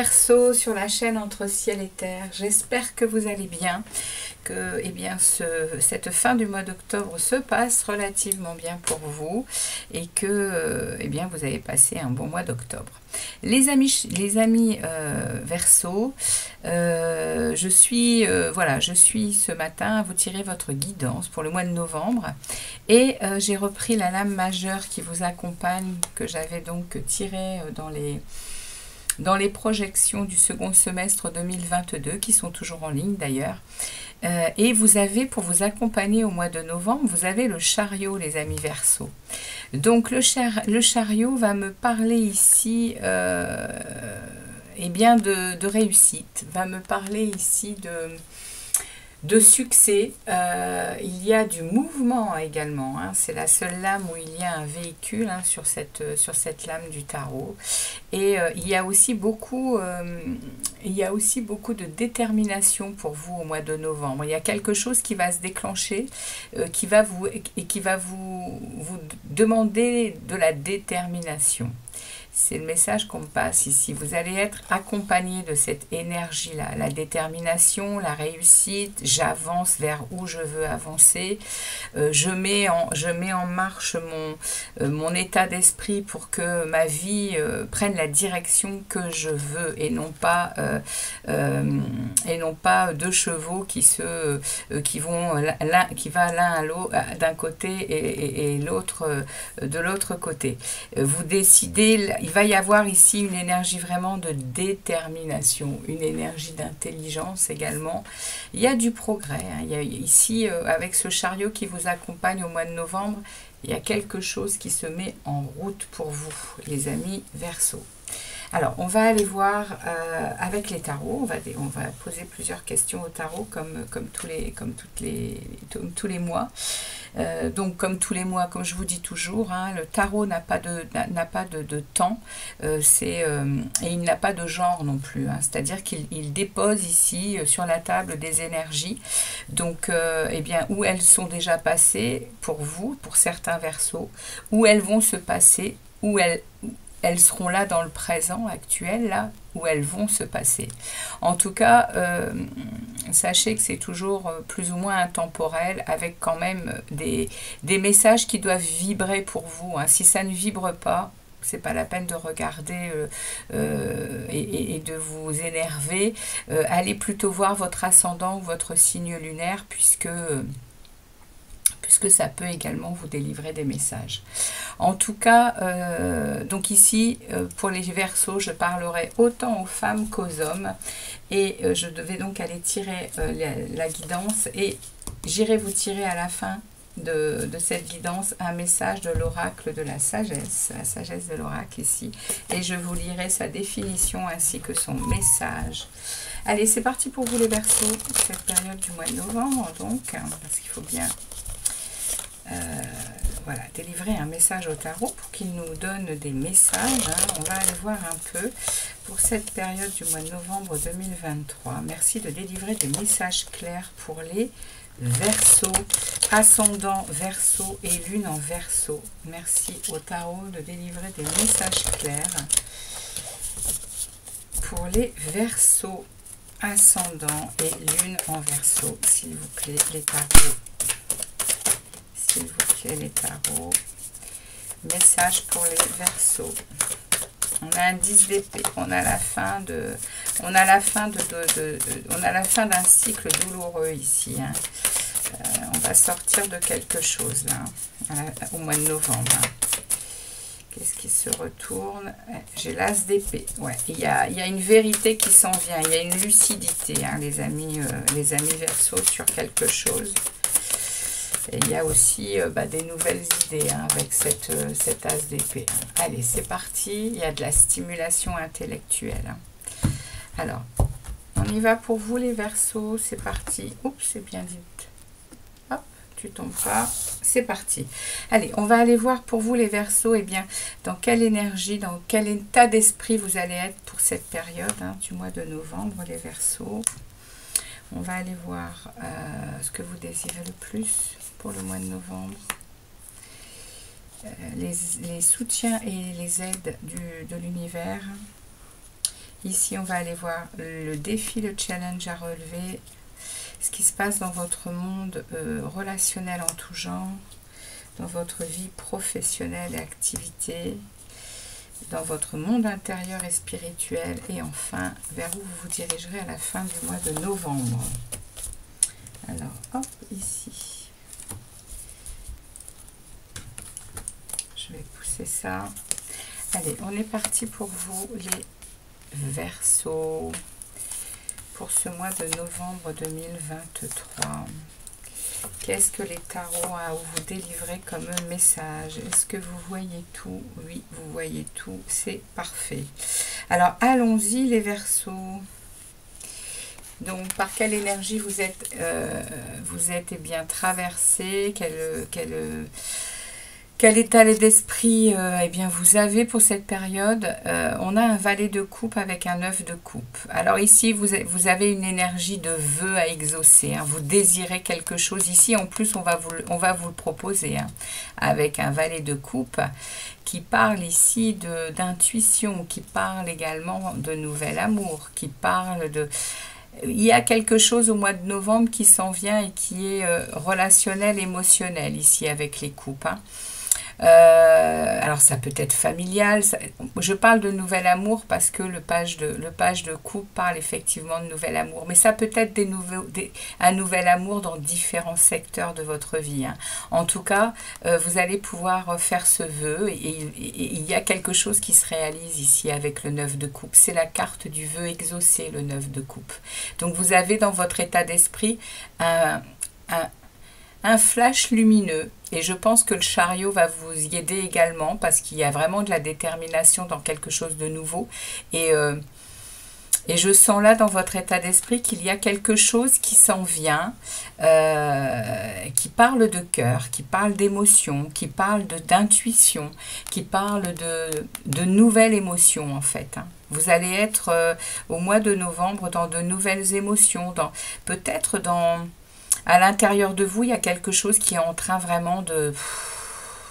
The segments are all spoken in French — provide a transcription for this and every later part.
Verseau sur la chaîne Entre Ciel et Terre, j'espère que vous allez bien, que cette fin du mois d'octobre se passe relativement bien pour vous et que vous avez passé un bon mois d'octobre. Les amis Verseau, je suis ce matin à vous tirer votre guidance pour le mois de novembre et j'ai repris la lame majeure qui vous accompagne, que j'avais donc tirée dans les projections du second semestre 2022, qui sont toujours en ligne d'ailleurs. Et vous avez, pour vous accompagner au mois de novembre, vous avez le chariot, les amis Verseau. Donc le chariot va me parler ici de réussite, va me parler ici de succès. Il y a du mouvement également, hein. C'est la seule lame où il y a un véhicule, hein, sur cette lame du tarot. Et il y a aussi beaucoup de détermination pour vous au mois de novembre. Il y a quelque chose qui va se déclencher, qui va vous demander de la détermination. C'est le message qu'on me passe ici. Vous allez être accompagné de cette énergie-là, la détermination, la réussite. J'avance vers où je veux avancer. Je mets en marche mon état d'esprit pour que ma vie prenne la direction que je veux et non pas deux chevaux qui va l'un d'un côté et l'autre de l'autre côté. Vous décidez. Il va y avoir ici une énergie vraiment de détermination, une énergie d'intelligence également. Il y a du progrès, hein. Il y a ici, avec ce chariot qui vous accompagne au mois de novembre, il y a quelque chose qui se met en route pour vous, les amis Verseau. Alors, on va aller voir avec les tarots. On va poser plusieurs questions au tarot, comme tous les mois. Donc, comme tous les mois, comme je vous dis toujours, hein, le tarot n'a pas de temps, et il n'a pas de genre non plus, hein. C'est-à-dire qu'il dépose ici sur la table des énergies, donc où elles sont déjà passées pour vous, pour certains Verseaux, où elles vont se passer, où elles seront là dans le présent actuel, là où elles vont se passer. En tout cas, sachez que c'est toujours plus ou moins intemporel, avec quand même des messages qui doivent vibrer pour vous, hein. Si ça ne vibre pas, c'est pas la peine de regarder et de vous énerver. Allez plutôt voir votre ascendant ou votre signe lunaire, puisque ça peut également vous délivrer des messages. En tout cas, donc ici, pour les Verseaux, je parlerai autant aux femmes qu'aux hommes. Et je devais donc aller tirer la guidance. Et j'irai vous tirer à la fin de cette guidance un message de l'oracle de la sagesse de l'oracle ici. Et je vous lirai sa définition ainsi que son message. Allez, c'est parti pour vous les Verseaux, cette période du mois de novembre, donc, parce qu'il faut bien... délivrer un message au tarot pour qu'il nous donne des messages, hein. On va aller voir un peu pour cette période du mois de novembre 2023. Merci de délivrer des messages clairs pour les Verseaux, ascendant Verseau et lune en Verseau. Merci au tarot de délivrer des messages clairs pour les Verseaux, ascendant et lune en Verseau, s'il vous plaît, les tarots. S'il vous plaît, les tarots. Message pour les Verseaux. On a un 10 d'épée. On a la fin d'un cycle douloureux ici, hein. On va sortir de quelque chose là, au mois de novembre, hein. Qu'est-ce qui se retourne? J'ai l'as d'épée. Ouais, il y a une vérité qui s'en vient. Il y a une lucidité, hein, les amis Verseaux, sur quelque chose. Et il y a aussi des nouvelles idées, hein, avec cet as d'épée. Allez, c'est parti. Il y a de la stimulation intellectuelle, hein. Alors, on y va pour vous les Verseaux. C'est parti. Oups, c'est bien dit. Hop, tu tombes pas. C'est parti. Allez, on va aller voir pour vous les Verseaux, dans quelle énergie, dans quel état d'esprit vous allez être pour cette période, hein, du mois de novembre, les Verseaux. On va aller voir ce que vous désirez le plus pour le mois de novembre. Les soutiens et les aides de l'univers. Ici, on va aller voir le défi, le challenge à relever, ce qui se passe dans votre monde relationnel en tout genre, dans votre vie professionnelle et activité, dans votre monde intérieur et spirituel, et enfin, vers où vous vous dirigerez à la fin du mois de novembre. Alors, hop, ici. Je vais pousser ça. Allez, on est parti pour vous, les Verseaux, pour ce mois de novembre 2023. Qu'est-ce que les tarots ont à vous délivrer comme message? Est-ce que vous voyez tout? Oui, vous voyez tout, c'est parfait. Alors, allons-y les Verseaux. Donc, par quelle énergie vous êtes eh bien traversé? Quel état d'esprit eh bien, vous avez pour cette période? On a un valet de coupe avec un 9 de coupe. Alors ici, vous avez une énergie de vœu à exaucer. Hein. Vous désirez quelque chose. Ici, en plus, on va vous le proposer. Hein, avec un valet de coupe qui parle ici d'intuition, qui parle également de nouvel amour, qui parle de... Il y a quelque chose au mois de novembre qui s'en vient et qui est relationnel, émotionnel ici avec les coupes. Hein. Alors ça peut être familial, je parle de nouvel amour parce que le page de coupe parle effectivement de nouvel amour, mais ça peut être un nouvel amour dans différents secteurs de votre vie. Hein. En tout cas, vous allez pouvoir faire ce vœu et il y a quelque chose qui se réalise ici avec le 9 de coupe. C'est la carte du vœu exaucé, le 9 de coupe. Donc vous avez dans votre état d'esprit un flash lumineux, et je pense que le chariot va vous y aider également parce qu'il y a vraiment de la détermination dans quelque chose de nouveau, et je sens là dans votre état d'esprit qu'il y a quelque chose qui s'en vient, qui parle de cœur, qui parle d'émotion, qui parle d'intuition, qui parle de nouvelles émotions en fait. Hein. Vous allez être au mois de novembre dans de nouvelles émotions, peut-être à l'intérieur de vous, il y a quelque chose qui est en train vraiment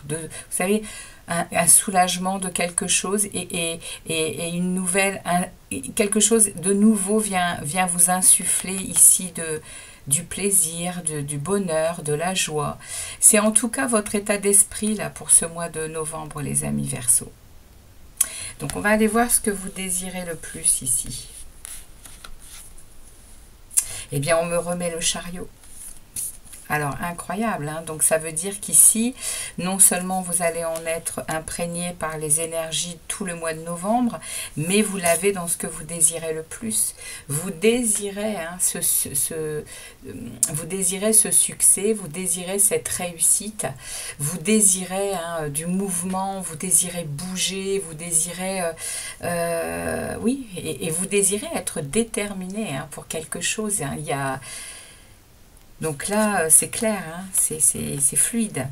vous savez, un soulagement de quelque chose et une nouvelle, quelque chose de nouveau vient vous insuffler ici du plaisir, du bonheur, de la joie. C'est en tout cas votre état d'esprit là pour ce mois de novembre, les amis Verseaux. Donc on va aller voir ce que vous désirez le plus ici. Eh bien, on me remet le chariot. Alors, incroyable, hein? Donc ça veut dire qu'ici, non seulement vous allez en être imprégné par les énergies tout le mois de novembre, mais vous l'avez dans ce que vous désirez le plus. Vous désirez, hein, vous désirez ce succès, vous désirez cette réussite, vous désirez hein, du mouvement, vous désirez bouger, vous désirez, oui, et vous désirez être déterminé hein, pour quelque chose. Hein. Il y a... Donc là, c'est clair, hein, c'est fluide.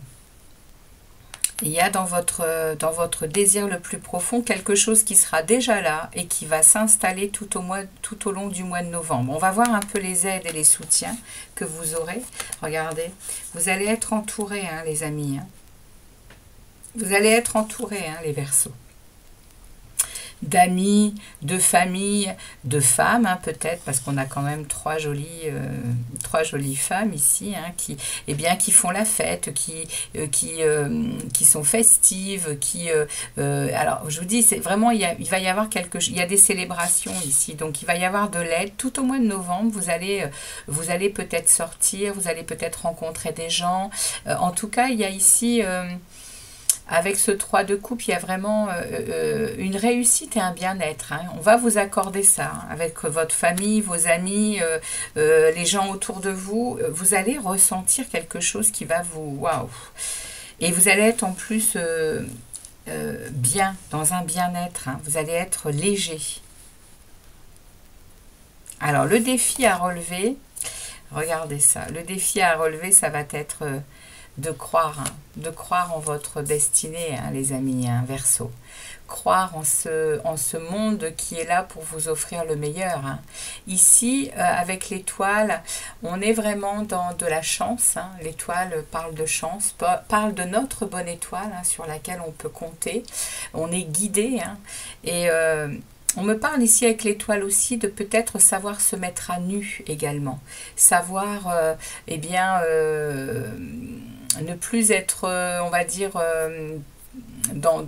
Il y a dans votre désir le plus profond quelque chose qui sera déjà là et qui va s'installer tout au long du mois de novembre. On va voir un peu les aides et les soutiens que vous aurez. Regardez, vous allez être entourés, hein, les amis. Hein. Vous allez être entourés, hein, les Verseaux. D'amis, de famille, de femmes, hein, peut-être, parce qu'on a quand même trois jolies femmes ici, hein, qui font la fête, qui sont festives, alors, je vous dis, c'est vraiment, il va y avoir il y a des célébrations ici, donc il va y avoir de l'aide. Tout au mois de novembre, vous allez peut-être sortir, vous allez peut-être rencontrer des gens. En tout cas, il y a ici... avec ce 3 de coupe, il y a vraiment une réussite et un bien-être. Hein. On va vous accorder ça hein, avec votre famille, vos amis, les gens autour de vous. Vous allez ressentir quelque chose qui va vous... Waouh! Et vous allez être en plus bien, dans un bien-être. Hein. Vous allez être léger. Alors, le défi à relever, regardez ça. Le défi à relever, ça va être... de croire en votre destinée, hein, les amis, hein, Verseau. Croire en ce monde qui est là pour vous offrir le meilleur. Hein. Ici, avec l'étoile, on est vraiment dans de la chance. Hein. L'étoile parle de chance, parle de notre bonne étoile hein, sur laquelle on peut compter. On est guidé hein, et On me parle ici avec l'étoile aussi de peut-être savoir se mettre à nu également. Savoir, eh bien, ne plus être, on va dire, dans,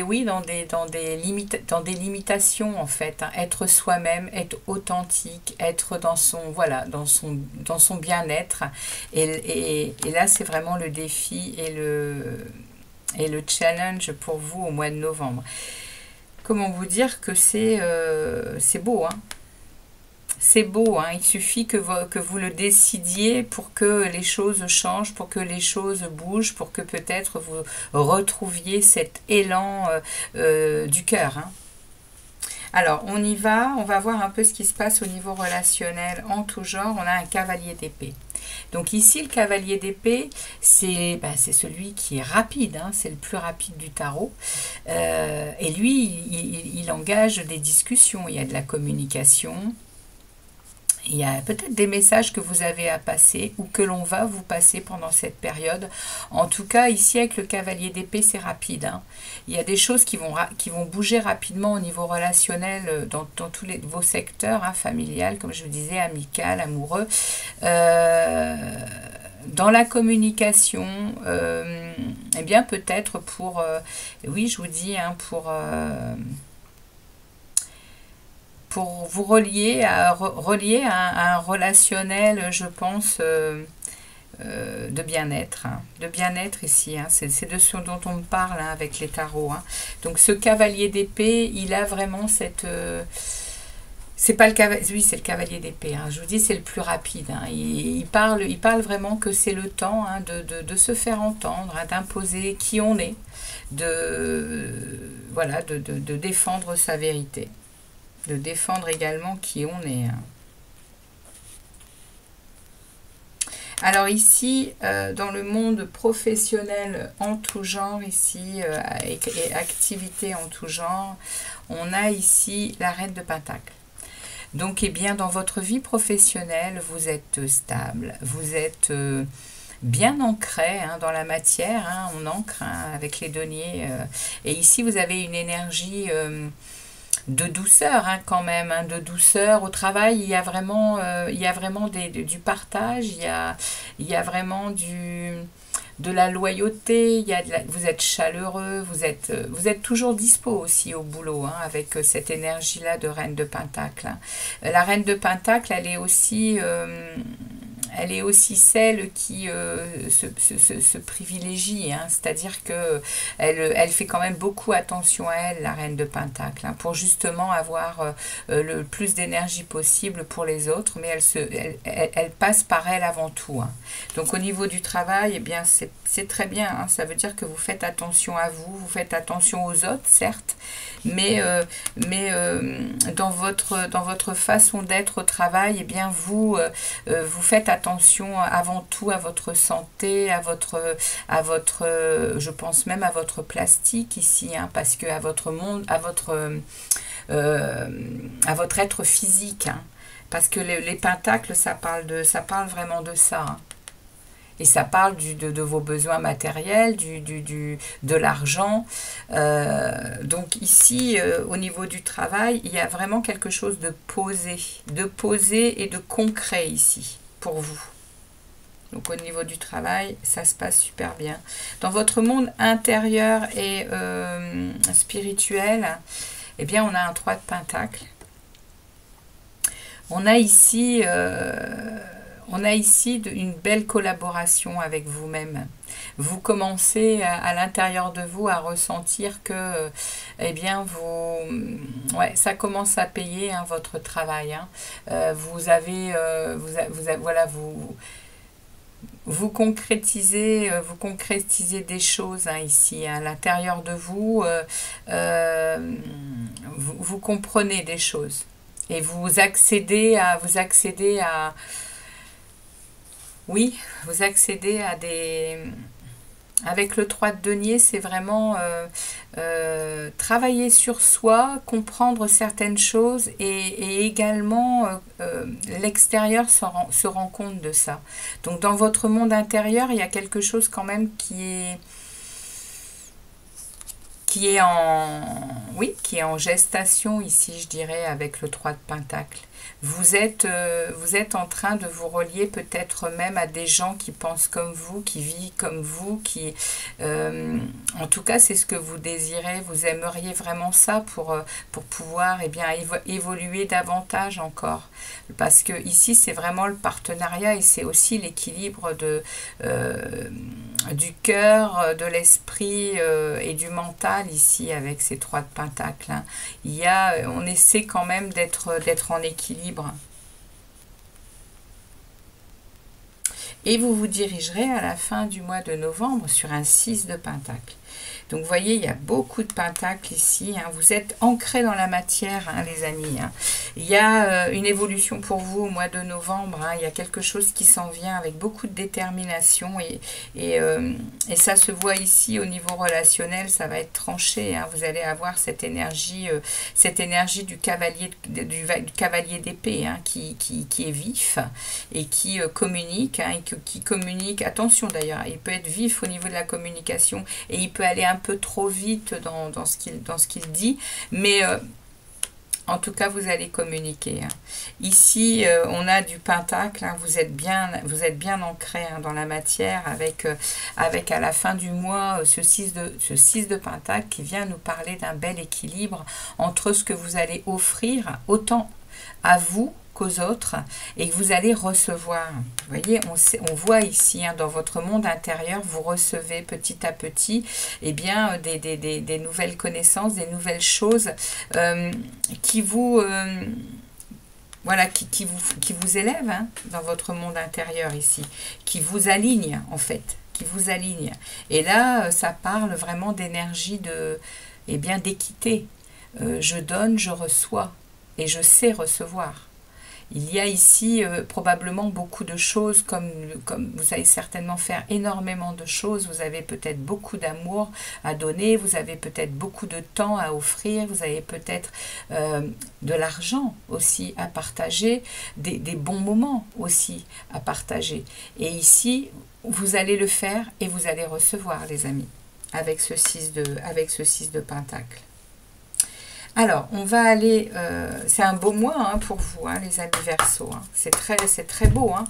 oui, dans des limitations en fait, hein. Être soi-même, être authentique, être dans son, voilà, dans son bien-être. Et là, c'est vraiment le défi et le challenge pour vous au mois de novembre. Comment vous dire que c'est beau, hein? C'est beau, hein? Il suffit que vous le décidiez pour que les choses changent, pour que les choses bougent, pour que peut-être vous retrouviez cet élan du cœur, hein. Alors, on va voir un peu ce qui se passe au niveau relationnel en tout genre. On a un cavalier d'épée. Donc ici, le cavalier d'épée, c'est celui qui est rapide, hein, c'est le plus rapide du tarot. Et lui, il engage des discussions, il y a de la communication. Il y a peut-être des messages que vous avez à passer ou que l'on va vous passer pendant cette période. En tout cas, ici, avec le cavalier d'épée, c'est rapide, hein. Il y a des choses qui vont bouger rapidement au niveau relationnel dans tous vos secteurs, hein, familial, comme je vous disais, amical, amoureux. Dans la communication, eh bien peut-être pour, oui, je vous dis, hein, pour vous relier à un relationnel, je pense, de bien-être, hein. De bien-être ici, hein. C'est de ce dont on me parle, hein, avec les tarots, hein. Donc ce cavalier d'épée, il a vraiment cette... c'est pas le cavalier, oui, c'est le cavalier d'épée, hein. Je vous dis, c'est le plus rapide, hein. Il parle vraiment que c'est le temps, hein, de se faire entendre, hein, d'imposer qui on est, voilà, de défendre sa vérité. De défendre également qui on est, hein. Alors ici, dans le monde professionnel en tout genre, ici, et activité en tout genre, on a ici la reine de Pentacle. Donc, eh bien, dans votre vie professionnelle, vous êtes stable, vous êtes bien ancré, hein, dans la matière, hein, on ancre, hein, avec les deniers. Et ici, vous avez une énergie... de douceur, hein, quand même, hein, de douceur au travail. Il y a vraiment du partage, il y a vraiment de la loyauté, vous êtes chaleureux, vous êtes toujours dispo aussi au boulot, hein, avec cette énergie-là de reine de Pentacle, hein. La reine de Pentacle, elle est aussi celle qui se privilégie, hein. C'est-à-dire que elle fait quand même beaucoup attention à elle, la reine de Pentacle, hein, pour justement avoir le plus d'énergie possible pour les autres, mais elle passe par elle avant tout, hein. Donc au niveau du travail, eh bien c'est très bien, hein. Ça veut dire que vous faites attention à vous, vous faites attention aux autres, certes, mais dans votre façon d'être au travail, eh bien vous faites attention avant tout à votre santé, je pense même à votre plastique ici, hein, parce que à votre monde, à votre être physique, hein, parce que les pentacles, ça parle vraiment de ça, hein. Et ça parle de vos besoins matériels, de l'argent. Donc ici, au niveau du travail, il y a vraiment quelque chose de posé et de concret ici, pour vous. Donc au niveau du travail, ça se passe super bien. Dans votre monde intérieur et spirituel, eh bien on a un 3 de Pentacle. On a ici une belle collaboration avec vous-même. Vous commencez à l'intérieur de vous à ressentir que, eh bien, ça commence à payer, hein, votre travail, hein. Voilà, vous concrétisez des choses, hein, ici, hein, à l'intérieur de vous. Vous comprenez des choses et vous accédez à oui, vous accédez à des... Avec le 3 de denier, c'est vraiment travailler sur soi, comprendre certaines choses et également l'extérieur se rend compte de ça. Donc dans votre monde intérieur, il y a quelque chose quand même qui qui est en, oui, qui est en gestation ici, je dirais, avec le 3 de Pentacle. Vous êtes en train de vous relier peut-être même à des gens qui pensent comme vous, qui vivent comme vous, qui, en tout cas, c'est ce que vous désirez. Vous aimeriez vraiment ça pour pouvoir eh bien, évoluer davantage encore. Parce que ici, c'est vraiment le partenariat et c'est aussi l'équilibre du cœur, de l'esprit et du mental ici avec ces 3 de Pentacle. Hein. On essaie quand même d'être en équilibre. Et vous vous dirigerez à la fin du mois de novembre sur un 6 de Pentacle. Donc, vous voyez, il y a beaucoup de pentacles ici. Hein. Vous êtes ancrés dans la matière, hein, les amis. Hein. Il y a une évolution pour vous au mois de novembre. Hein. Il y a quelque chose qui s'en vient avec beaucoup de détermination. Et ça se voit ici au niveau relationnel. Ça va être tranché. Hein. Vous allez avoir cette énergie du cavalier d'épée hein, qui est vif et qui communique. Hein, et qui communique. Attention d'ailleurs, il peut être vif au niveau de la communication et il peut aller un peu trop vite dans ce qu'il dit, mais en tout cas, vous allez communiquer. Hein. Ici, on a du pentacle. Hein, vous êtes bien ancré hein, dans la matière avec à la fin du mois ce 6 de pentacle qui vient nous parler d'un bel équilibre entre ce que vous allez offrir autant à vous qu'aux autres et que vous allez recevoir. Vous voyez, on voit ici hein, dans votre monde intérieur, vous recevez petit à petit eh bien, des nouvelles connaissances, des nouvelles choses qui vous... voilà, qui vous élèvent hein, dans votre monde intérieur ici, qui vous alignent en fait, qui vous alignent. Et là, ça parle vraiment d'énergie eh bien, d'équité. Je donne, je reçois et je sais recevoir. Il y a ici probablement beaucoup de choses, comme vous allez certainement faire énormément de choses. Vous avez peut-être beaucoup d'amour à donner, vous avez peut-être beaucoup de temps à offrir, vous avez peut-être de l'argent aussi à partager, des bons moments aussi à partager. Et ici, vous allez le faire et vous allez recevoir, les amis, avec ce 6 de Pentacle. Alors, on va aller, c'est un beau mois hein, pour vous, hein, les amis Verseau. Hein. C'est très beau. Hein.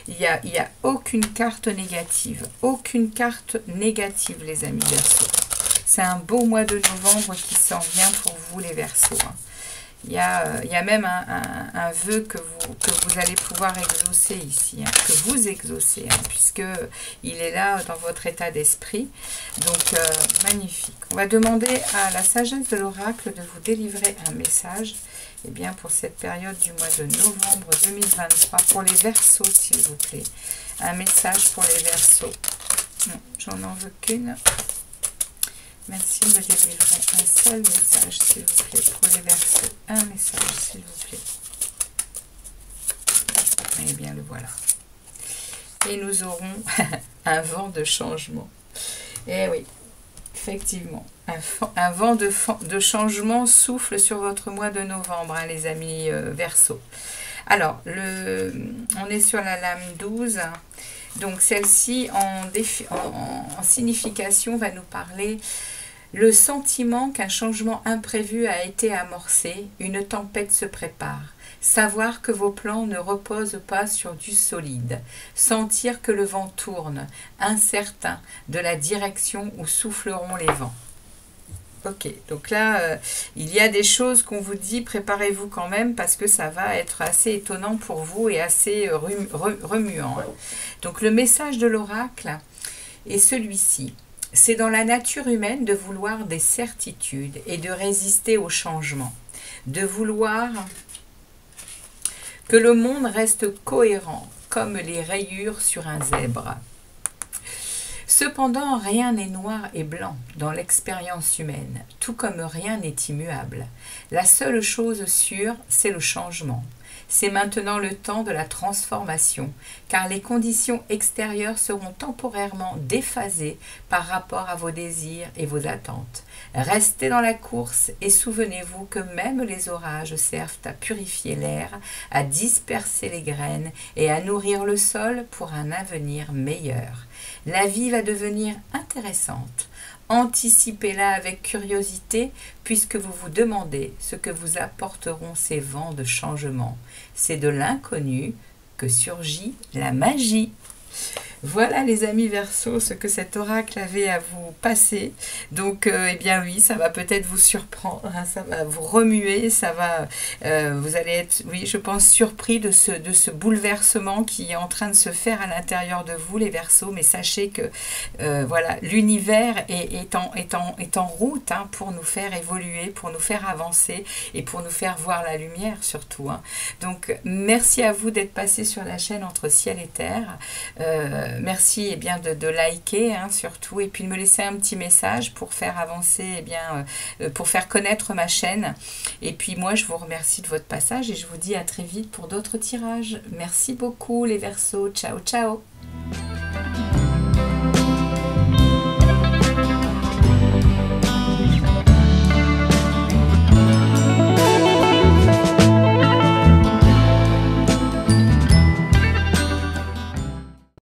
Il y a aucune carte négative. Aucune carte négative, les amis Verseau. C'est un beau mois de novembre qui s'en vient pour vous, les Verseaux. Hein. Il y a même un vœu que vous allez pouvoir exaucer ici, hein, que vous exaucez, hein, puisqu'il est là dans votre état d'esprit. Donc, magnifique. On va demander à la sagesse de l'oracle de vous délivrer un message eh bien, pour cette période du mois de novembre 2023, pour les Verseaux, s'il vous plaît. Un message pour les Verseaux. J'en en veux qu'une. Merci de me délivrer un seul message, s'il vous plaît, pour les Verseaux. Un message, s'il vous plaît. Eh bien, le voilà. Et nous aurons un vent de changement. Eh oui, effectivement. Un vent de changement souffle sur votre mois de novembre, hein, les amis Verseaux. Alors, on est sur la lame 12. Donc, celle-ci, en signification, va nous parler le sentiment qu'un changement imprévu a été amorcé, une tempête se prépare. Savoir que vos plans ne reposent pas sur du solide. Sentir que le vent tourne, incertain de la direction où souffleront les vents. Ok, donc là, il y a des choses qu'on vous dit, préparez-vous quand même parce que ça va être assez étonnant pour vous et assez remuant. Donc le message de l'oracle est celui-ci. C'est dans la nature humaine de vouloir des certitudes et de résister au changement. De vouloir que le monde reste cohérent comme les rayures sur un zèbre. Cependant, rien n'est noir et blanc dans l'expérience humaine, tout comme rien n'est immuable. La seule chose sûre, c'est le changement. C'est maintenant le temps de la transformation, car les conditions extérieures seront temporairement déphasées par rapport à vos désirs et vos attentes. Restez dans la course et souvenez-vous que même les orages servent à purifier l'air, à disperser les graines et à nourrir le sol pour un avenir meilleur. La vie va devenir intéressante. Anticipez-la avec curiosité, puisque vous vous demandez ce que vous apporteront ces vents de changement. C'est de l'inconnu que surgit la magie. Voilà les amis Verseaux, ce que cet oracle avait à vous passer. Donc, eh bien oui, ça va peut-être vous surprendre, hein, ça va vous remuer, ça va, vous allez être, oui, je pense, surpris de ce bouleversement qui est en train de se faire à l'intérieur de vous, les Verseaux. Mais sachez que, voilà, l'univers est en route, hein, pour nous faire évoluer, pour nous faire avancer et pour nous faire voir la lumière surtout, hein. Donc, merci à vous d'être passé sur la chaîne Entre Ciel et Terre. Merci eh bien, de liker, hein, surtout, et puis de me laisser un petit message pour faire avancer, eh bien, pour faire connaître ma chaîne. Et puis moi, je vous remercie de votre passage et je vous dis à très vite pour d'autres tirages. Merci beaucoup les Verseaux. Ciao, ciao.